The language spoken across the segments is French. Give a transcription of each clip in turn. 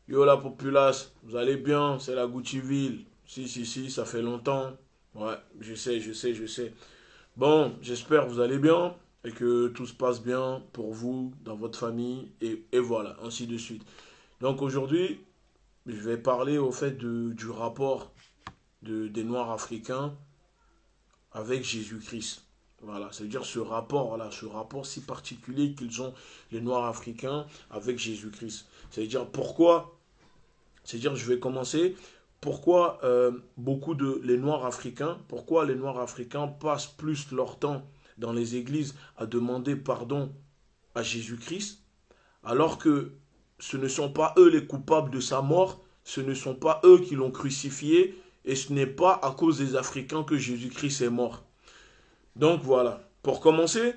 Yo la populace, vous allez bien? C'est la Gucci-Ville. Si, ça fait longtemps. Ouais, je sais. Bon, j'espère que vous allez bien et que tout se passe bien pour vous, dans votre famille et voilà, ainsi de suite. Donc aujourd'hui, je vais parler au fait du rapport des Noirs africains avec Jésus-Christ. Voilà, c'est-à-dire ce rapport-là, ce rapport si particulier qu'ils ont, les Noirs africains, avec Jésus-Christ. C'est-à-dire pourquoi C'est-à-dire, je vais commencer. Pourquoi beaucoup de les Noirs africains, pourquoi les Noirs africains passent plus leur temps dans les églises à demander pardon à Jésus-Christ, alors que ce ne sont pas eux les coupables de sa mort, ce ne sont pas eux qui l'ont crucifié, et ce n'est pas à cause des Africains que Jésus-Christ est mort. Donc voilà. Pour commencer,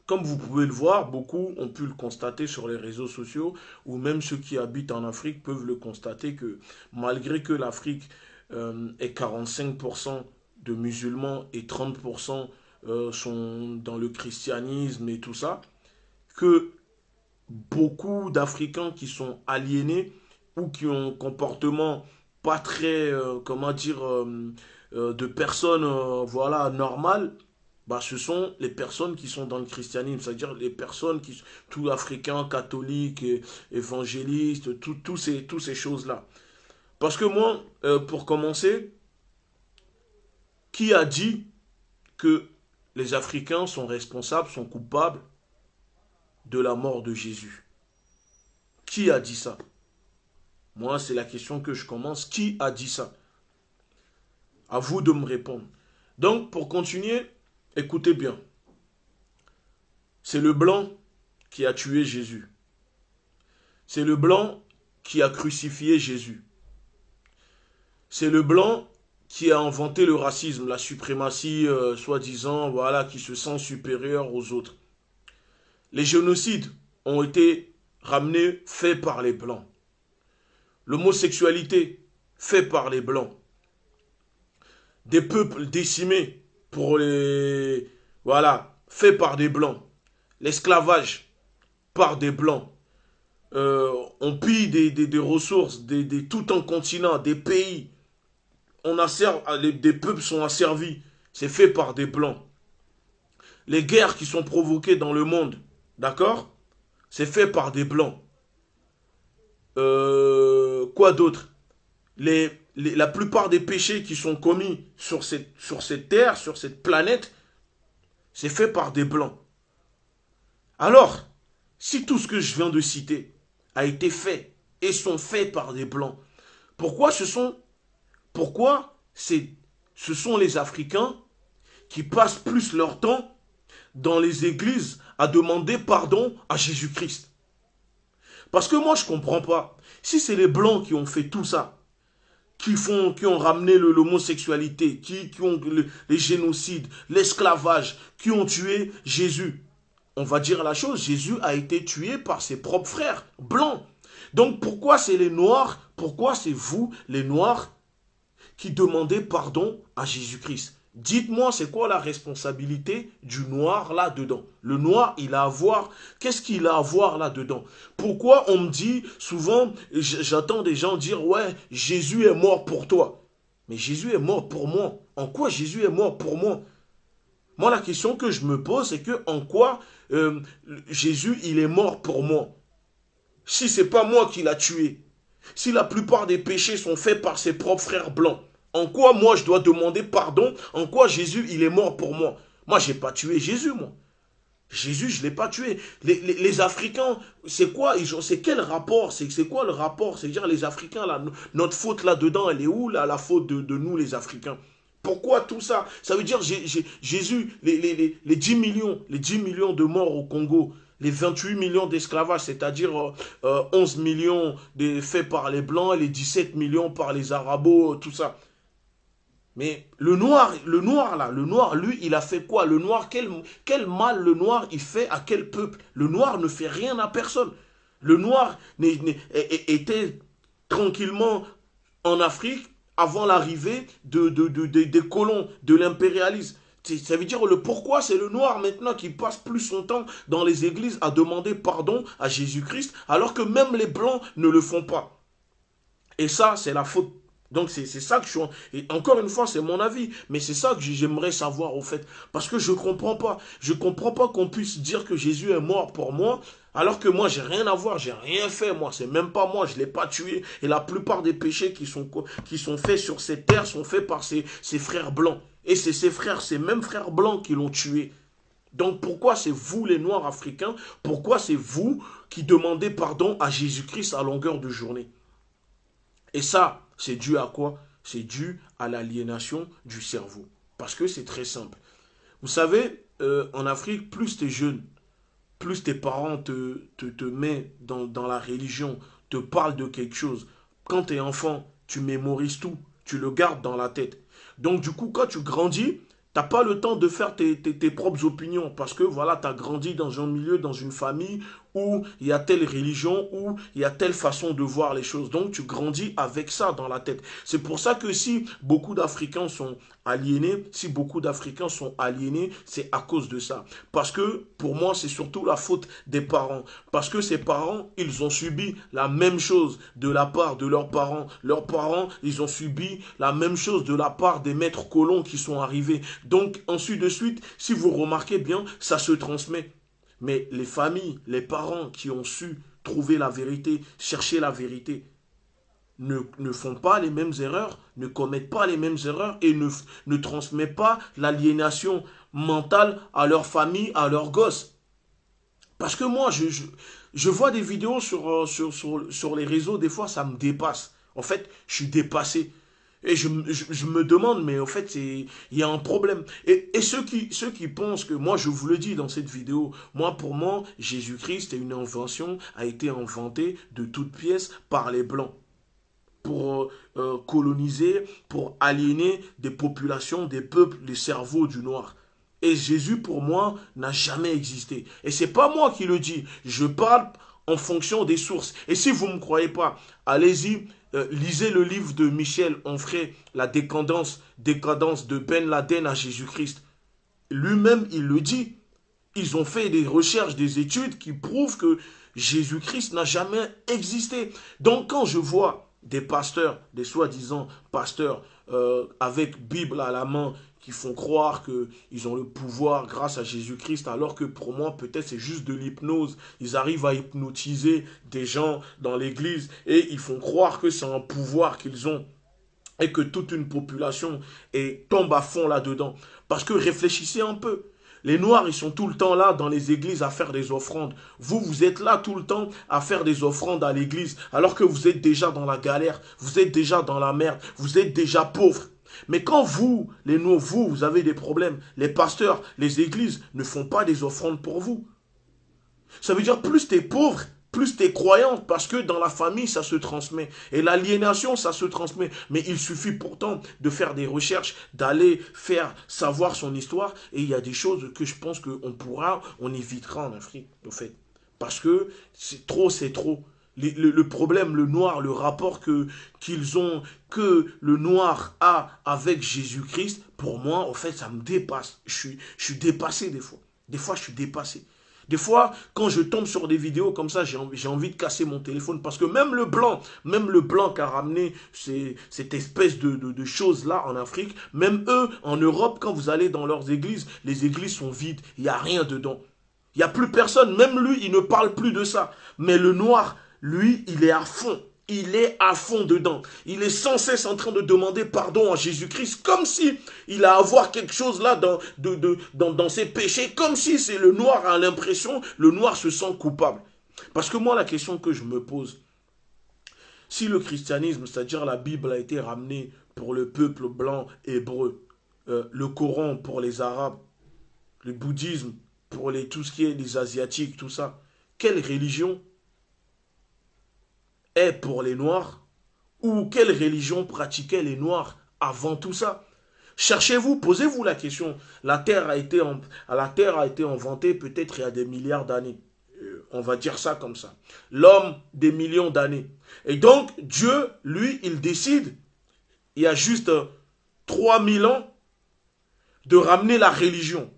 comme vous pouvez le voir, beaucoup ont pu le constater sur les réseaux sociaux, ou même ceux qui habitent en Afrique peuvent le constater que malgré que l'Afrique est 45% de musulmans et 30% sont dans le christianisme et tout ça, que beaucoup d'Africains qui sont aliénés ou qui ont un comportement pas très, comment dire, de personnes, voilà, normales, bah, ce sont les personnes qui sont dans le christianisme, c'est-à-dire les personnes qui sont tout africains, catholiques, évangélistes, tous ces choses-là. Parce que moi, pour commencer, qui a dit que les Africains sont responsables, sont coupables de la mort de Jésus? Qui a dit ça? Moi, c'est la question que je commence. Qui a dit ça? À vous de me répondre. Donc, pour continuer, écoutez bien. C'est le blanc qui a tué Jésus. C'est le blanc qui a crucifié Jésus. C'est le blanc qui a inventé le racisme, la suprématie, soi-disant, voilà, qui se sent supérieur aux autres. Les génocides ont été ramenés, faits par les blancs. L'homosexualité, faite par les blancs. Des peuples décimés pour les... Voilà, fait par des blancs. L'esclavage, par des blancs. On pille des ressources, tout un continent, des pays. Des peuples sont asservis. C'est fait par des blancs. Les guerres qui sont provoquées dans le monde, d'accord? C'est fait par des blancs. Quoi d'autre? La plupart des péchés qui sont commis sur cette terre, sur cette planète, c'est fait par des blancs. Alors, si tout ce que je viens de citer a été fait et sont faits par des blancs, pourquoi pourquoi ce sont les Africains qui passent plus leur temps dans les églises à demander pardon à Jésus-Christ? Parce que moi, je ne comprends pas. Si c'est les blancs qui ont fait tout ça, qui ont ramené l'homosexualité, qui ont les génocides, l'esclavage, qui ont tué Jésus, on va dire la chose, Jésus a été tué par ses propres frères blancs. Donc pourquoi c'est les Noirs, pourquoi c'est vous, les Noirs, qui demandez pardon à Jésus-Christ? Dites-moi, c'est quoi la responsabilité du noir là-dedans? Le noir, il a à voir, qu'est-ce qu'il a à voir là-dedans? Pourquoi on me dit souvent, j'entends des gens dire, ouais, Jésus est mort pour toi. Mais Jésus est mort pour moi. En quoi Jésus est mort pour moi? Moi, la question que je me pose, c'est que en quoi Jésus, il est mort pour moi? Si c'est pas moi qui l'a tué, si la plupart des péchés sont faits par ses propres frères blancs, en quoi moi je dois demander pardon? En quoi Jésus, il est mort pour moi? Moi, j'ai pas tué Jésus, moi. Jésus, je ne l'ai pas tué. Les Africains, c'est quoi? C'est quel rapport? C'est quoi le rapport? C'est-à-dire les Africains, là, notre faute là-dedans, elle est où, là, la faute de nous, les Africains? Pourquoi tout ça? Ça veut dire Jésus, les 10 millions de morts au Congo, les 28 millions d'esclavages, c'est-à-dire 11 millions faits par les Blancs, les 17 millions par les Arabos, tout ça. Mais le noir, lui, il a fait quoi? Le noir, quel mal le noir, il fait à quel peuple? Le noir ne fait rien à personne. Le noir était tranquillement en Afrique avant l'arrivée des colons, de l'impérialisme. Ça veut dire le pourquoi, c'est le noir maintenant qui passe plus son temps dans les églises à demander pardon à Jésus-Christ, alors que même les blancs ne le font pas. Et ça, c'est la faute. Donc c'est ça que je suis... Et encore une fois, c'est mon avis, mais c'est ça que j'aimerais savoir au fait. Parce que je ne comprends pas. Je ne comprends pas qu'on puisse dire que Jésus est mort pour moi, alors que moi, j'ai rien à voir, j'ai rien fait, moi. C'est même pas moi, je ne l'ai pas tué. Et la plupart des péchés qui sont faits sur cette terre sont faits par ces frères blancs. Et c'est ces frères, ces mêmes frères blancs qui l'ont tué. Donc pourquoi c'est vous les Noirs africains, pourquoi c'est vous qui demandez pardon à Jésus-Christ à longueur de journée? Et ça, c'est dû à quoi? C'est dû à l'aliénation du cerveau. Parce que c'est très simple. Vous savez, en Afrique, plus tu es jeune, plus tes parents te mettent dans la religion, te parlent de quelque chose. Quand tu es enfant, tu mémorises tout, tu le gardes dans la tête. Donc du coup, quand tu grandis, tu n'as pas le temps de faire tes propres opinions parce que voilà, tu as grandi dans un milieu, dans une famille où il y a telle religion, où il y a telle façon de voir les choses. Donc tu grandis avec ça dans la tête. C'est pour ça que si beaucoup d'Africains sont aliénés, c'est à cause de ça. Parce que pour moi, c'est surtout la faute des parents. Parce que ces parents, ils ont subi la même chose de la part de leurs parents. Leurs parents, ils ont subi la même chose de la part des maîtres colons qui sont arrivés. Donc, ensuite de suite, si vous remarquez bien, ça se transmet. Mais les familles, les parents qui ont su trouver la vérité, chercher la vérité, ne font pas les mêmes erreurs, ne commettent pas les mêmes erreurs et ne transmettent pas l'aliénation mentale à leur famille, à leurs gosses. Parce que moi, je vois des vidéos sur les réseaux, des fois, ça me dépasse. En fait, je suis dépassé. Et je me demande, mais en fait, il y a un problème. Et ceux qui pensent que, moi, je vous le dis dans cette vidéo, pour moi, Jésus-Christ est une invention, a été inventé de toutes pièces par les Blancs pour coloniser, pour aliéner des populations, des peuples, les cerveaux du noir. Et Jésus, pour moi, n'a jamais existé. Et c'est pas moi qui le dis. Je parle en fonction des sources. Et si vous ne me croyez pas, allez-y, lisez le livre de Michel Onfray, La décadence de Ben Laden à Jésus-Christ. Lui-même, il le dit. Ils ont fait des recherches, des études qui prouvent que Jésus-Christ n'a jamais existé. Donc quand je vois des pasteurs, des soi-disant pasteurs avec Bible à la main, qui font croire qu'ils ont le pouvoir grâce à Jésus-Christ, alors que pour moi, peut-être c'est juste de l'hypnose. Ils arrivent à hypnotiser des gens dans l'église et ils font croire que c'est un pouvoir qu'ils ont et que toute une population tombe à fond là-dedans. Parce que réfléchissez un peu. Les Noirs, ils sont tout le temps là dans les églises à faire des offrandes. Vous êtes là tout le temps à faire des offrandes à l'église, alors que vous êtes déjà dans la galère, vous êtes déjà dans la merde, vous êtes déjà pauvre. Mais quand vous, les Noirs, vous avez des problèmes, les pasteurs, les églises ne font pas des offrandes pour vous. Ça veut dire plus tu es pauvre, plus tu es croyant, parce que dans la famille, ça se transmet. Et l'aliénation, ça se transmet. Mais il suffit pourtant de faire des recherches, d'aller faire savoir son histoire. Et il y a des choses que je pense on évitera en Afrique, au fait. Parce que c'est trop, c'est trop. Le problème, le noir, le rapport que le noir a avec Jésus-Christ, pour moi, en fait, ça me dépasse. Je suis dépassé des fois. Des fois, je suis dépassé. Des fois, quand je tombe sur des vidéos comme ça, j'ai envie de casser mon téléphone parce que même le blanc qui a ramené cette espèce de choses-là en Afrique, même eux, en Europe, quand vous allez dans leurs églises, les églises sont vides, il n'y a rien dedans. Il n'y a plus personne, même lui, il ne parle plus de ça. Mais le noir, lui, il est à fond. Il est à fond dedans. Il est sans cesse en train de demander pardon à Jésus-Christ, comme si il a à voir quelque chose là dans ses péchés, comme si c'est le noir a l'impression, le noir se sent coupable. Parce que moi, la question que je me pose, si le christianisme, c'est-à-dire la Bible, a été ramenée pour le peuple blanc hébreu, le Coran pour les Arabes, le bouddhisme pour tout ce qui est les Asiatiques, tout ça, quelle religion est pour les Noirs, ou quelle religion pratiquaient les Noirs avant tout ça? Cherchez-vous, posez-vous la question. La Terre a été inventée peut-être il y a des milliards d'années. On va dire ça comme ça. L'homme, des millions d'années. Et donc, Dieu, lui, il décide, il y a juste 3000 ans, de ramener la religion.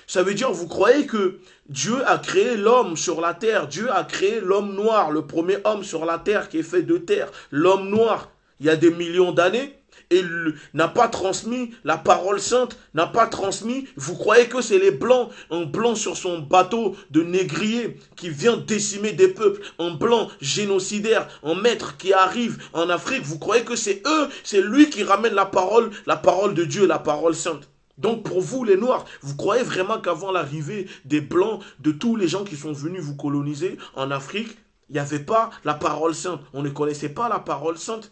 Ça veut dire, vous croyez que Dieu a créé l'homme sur la terre. Dieu a créé l'homme noir, le premier homme sur la terre qui est fait de terre. L'homme noir, il y a des millions d'années, et n'a pas transmis la parole sainte, n'a pas transmis. Vous croyez que c'est les blancs, un blanc sur son bateau de négrier qui vient décimer des peuples, un blanc génocidaire, un maître qui arrive en Afrique. Vous croyez que c'est eux, c'est lui qui ramène la parole de Dieu, la parole sainte. Donc pour vous les Noirs, vous croyez vraiment qu'avant l'arrivée des Blancs, de tous les gens qui sont venus vous coloniser en Afrique, il n'y avait pas la parole sainte, on ne connaissait pas la parole sainte?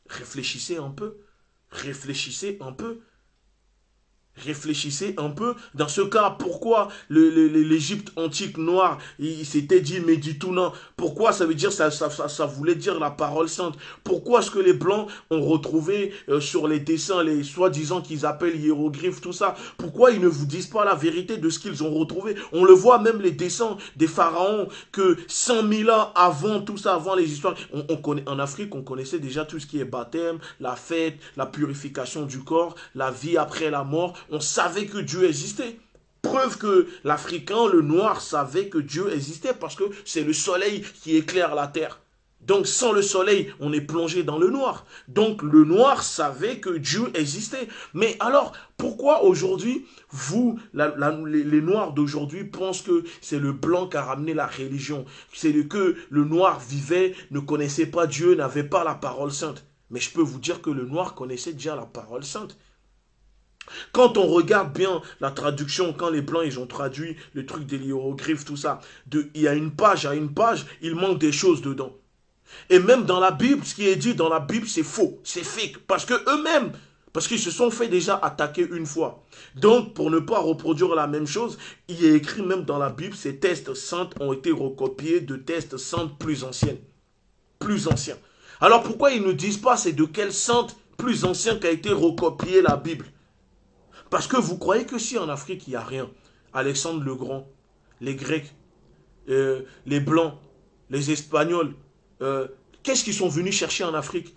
Réfléchissez un peu, réfléchissez un peu. Réfléchissez un peu. Dans ce cas, pourquoi l'Égypte antique noire, il s'était dit Méditouna? Pourquoi ça veut dire, ça voulait dire la parole sainte? Pourquoi est-ce que les Blancs ont retrouvé sur les dessins, les soi-disant qu'ils appellent hiéroglyphes, tout ça? Pourquoi ils ne vous disent pas la vérité de ce qu'ils ont retrouvé? On le voit même les dessins des pharaons, que 100 000 ans avant tout ça, avant les histoires, en Afrique, on connaissait déjà tout ce qui est baptême, la fête, la purification du corps, la vie après la mort. On savait que Dieu existait. Preuve que l'Africain, le Noir, savait que Dieu existait parce que c'est le soleil qui éclaire la terre. Donc sans le soleil, on est plongé dans le noir. Donc le Noir savait que Dieu existait. Mais alors, pourquoi aujourd'hui, vous, les Noirs d'aujourd'hui, pensent que c'est le Blanc qui a ramené la religion? C'est que le Noir vivait, ne connaissait pas Dieu, n'avait pas la parole sainte. Mais je peux vous dire que le Noir connaissait déjà la parole sainte. Quand on regarde bien la traduction, quand les Blancs ils ont traduit le truc des hiéroglyphes, tout ça, il y a une page à une page, il manque des choses dedans. Et même dans la Bible, ce qui est dit dans la Bible, c'est faux, c'est fake, parce que eux-mêmes, parce qu'ils se sont fait déjà attaquer une fois. Donc, pour ne pas reproduire la même chose, il est écrit même dans la Bible, ces textes saints ont été recopiés de textes saints plus anciens. Plus anciens. Alors pourquoi ils ne disent pas c'est de quel saint plus ancien qu'a été recopié la Bible? Parce que vous croyez que si en Afrique, il n'y a rien, Alexandre le Grand, les Grecs, les Blancs, les Espagnols, qu'est-ce qu'ils sont venus chercher en Afrique?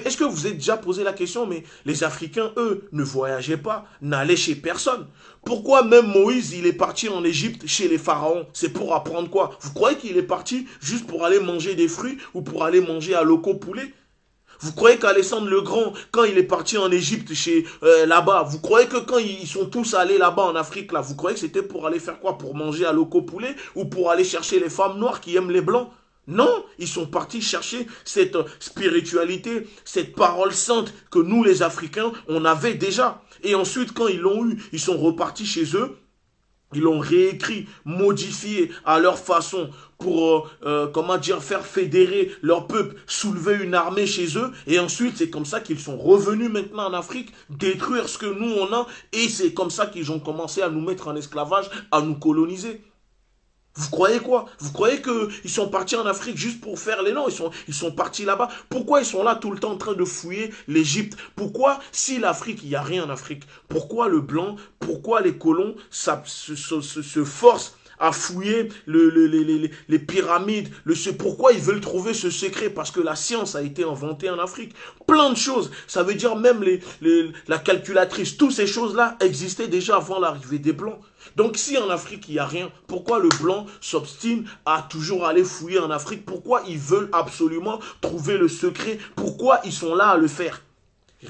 Est-ce que vous vous êtes déjà posé la question, mais les Africains, eux, ne voyageaient pas, n'allaient chez personne. Pourquoi même Moïse, il est parti en Égypte chez les pharaons? C'est pour apprendre quoi? Vous croyez qu'il est parti juste pour aller manger des fruits ou pour aller manger à loco poulet? Vous croyez qu'Alexandre le Grand, quand il est parti en Égypte, là-bas, vous croyez que quand ils sont tous allés là-bas en Afrique, là, vous croyez que c'était pour aller faire quoi? Pour manger à loco poulet ou pour aller chercher les femmes noires qui aiment les blancs? Non, ils sont partis chercher cette spiritualité, cette parole sainte que nous les Africains, on avait déjà. Et ensuite, quand ils l'ont eu, ils sont repartis chez eux. Ils l'ont réécrit, modifié à leur façon pour, comment dire, faire fédérer leur peuple, soulever une armée chez eux. Et ensuite, c'est comme ça qu'ils sont revenus maintenant en Afrique, détruire ce que nous, on a. Et c'est comme ça qu'ils ont commencé à nous mettre en esclavage, à nous coloniser. Vous croyez quoi? Vous croyez qu'ils sont partis en Afrique juste pour faire les noms? Ils sont partis là-bas. Pourquoi ils sont là tout le temps en train de fouiller l'Égypte? Pourquoi, si l'Afrique, il n'y a rien en Afrique, pourquoi le blanc, pourquoi les colons se forcent à fouiller les pyramides, pourquoi ils veulent trouver ce secret? Parce que la science a été inventée en Afrique. Plein de choses. Ça veut dire même la calculatrice, toutes ces choses-là existaient déjà avant l'arrivée des Blancs. Donc si en Afrique il n'y a rien, pourquoi le Blanc s'obstine à toujours aller fouiller en Afrique? Pourquoi ils veulent absolument trouver le secret? Pourquoi ils sont là à le faire?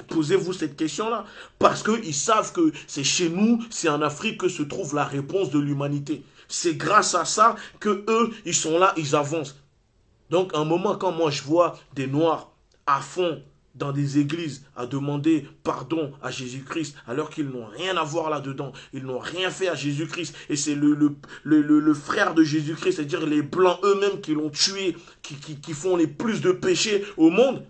Posez-vous cette question-là. Parce qu'ils savent que c'est chez nous, c'est en Afrique que se trouve la réponse de l'humanité. C'est grâce à ça que eux, ils sont là, ils avancent. Donc, à un moment, quand moi je vois des Noirs à fond dans des églises à demander pardon à Jésus-Christ, alors qu'ils n'ont rien à voir là-dedans, ils n'ont rien fait à Jésus-Christ, et c'est le frère de Jésus-Christ, c'est-à-dire les Blancs eux-mêmes qui l'ont tué, qui font les plus de péchés au monde,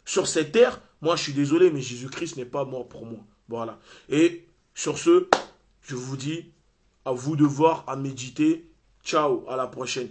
sur cette terre. Moi, je suis désolé, mais Jésus-Christ n'est pas mort pour moi. Voilà. Et sur ce, je vous dis, à vous de voir, à méditer. Ciao, à la prochaine.